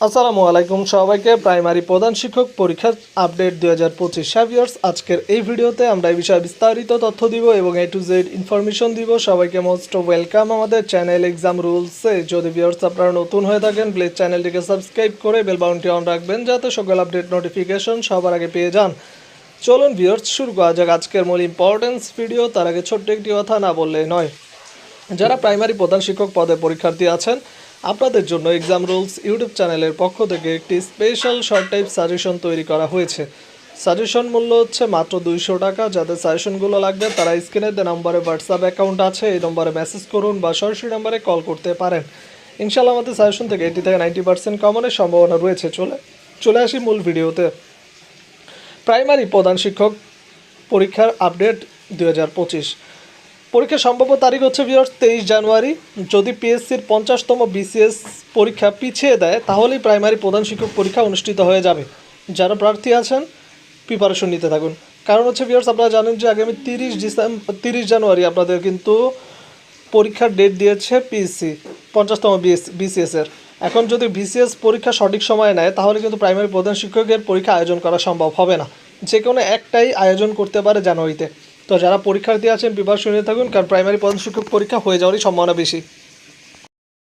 আসসালামু আলাইকুম সবাইকে। প্রাইমারি প্রধান শিক্ষক পরীক্ষার আপডেট 2025 ভিউয়ার্স, আজকের এই ভিডিওতে আমরা এই বিষয়ে বিস্তারিত তথ্য দিব এবং A to Z ইনফরমেশন দিব। সবাইকে মোস্ট ওয়েলকাম আমাদের চ্যানেল এক্সাম রুলসে। যদি ভিউয়ার্স আপনারা নতুন হয়ে থাকেন প্লিজ চ্যানেলটিকে সাবস্ক্রাইব করে বেল বাটনটি অন রাখবেন যাতে সকল আপডেট নোটিফিকেশন সবার আগে পেয়ে যান। চলুন ভিউয়ার্স শুরু করা যাক আজকের মূল ইম্পর্টেন্স ভিডিও। তার আগে ছোট্ট একটি কথা না বললেই নয়, যারা প্রাইমারি প্রধান শিক্ষক পদে পরীক্ষার্থী আছেন আপনাদের জন্য এক্সাম রুলস ইউটিউব চ্যানেলের পক্ষ থেকে একটি স্পেশাল শর্ট টাইপ সাজেশন তৈরি করা হয়েছে। সাজেশন মূল্য হচ্ছে মাত্র 200 টাকা। যাদের সাজেশনগুলো লাগবে তারা স্ক্রিনে যে নম্বরে হোয়াটসঅ্যাপ অ্যাকাউন্ট আছে এই নম্বরে মেসেজ করুন বা সরাসরি নম্বরে কল করতে পারেন। ইনশাআল্লাহ আমাদের সাজেশন থেকে 80 থেকে 90% কমনের সম্ভাবনা রয়েছে। চলে আসি মূল ভিডিওতে। প্রাইমারি প্রধান শিক্ষক পরীক্ষার আপডেট 2025। পরীক্ষার সম্ভাব্য তারিখ হচ্ছে ভিউয়ার্স 23 জানুয়ারি। যদি পিএসসির 50তম বিসিএস পরীক্ষা পিছিয়ে দেয় তাহলেই প্রাইমারি প্রধান শিক্ষক পরীক্ষা অনুষ্ঠিত হয়ে যাবে। যারা প্রার্থী আছেন প্রিপারেশন নিতে থাকুন। কারণ হচ্ছে ভিউয়ার্স আপনারা জানেন যে আগামী 30 জানুয়ারি আপনাদের কিন্তু পরীক্ষার ডেট দিয়েছে পিএসসি 50তম বিসিএসের। এখন যদি বিসিএস পরীক্ষা সঠিক সময়ে নেয় তাহলে কিন্তু প্রাইমারি প্রধান শিক্ষকের পরীক্ষা আয়োজন করা সম্ভব হবে না। যে কোনো একটাই আয়োজন করতে পারে জানুয়ারিতে। তো যারা পরীক্ষার্থী আছেন প্রিপারেশন নিতে থাকুন, কারণ প্রাইমারি প্রধান শিক্ষক পরীক্ষা হয়ে যাওয়ারই সম্ভাবনা বেশি।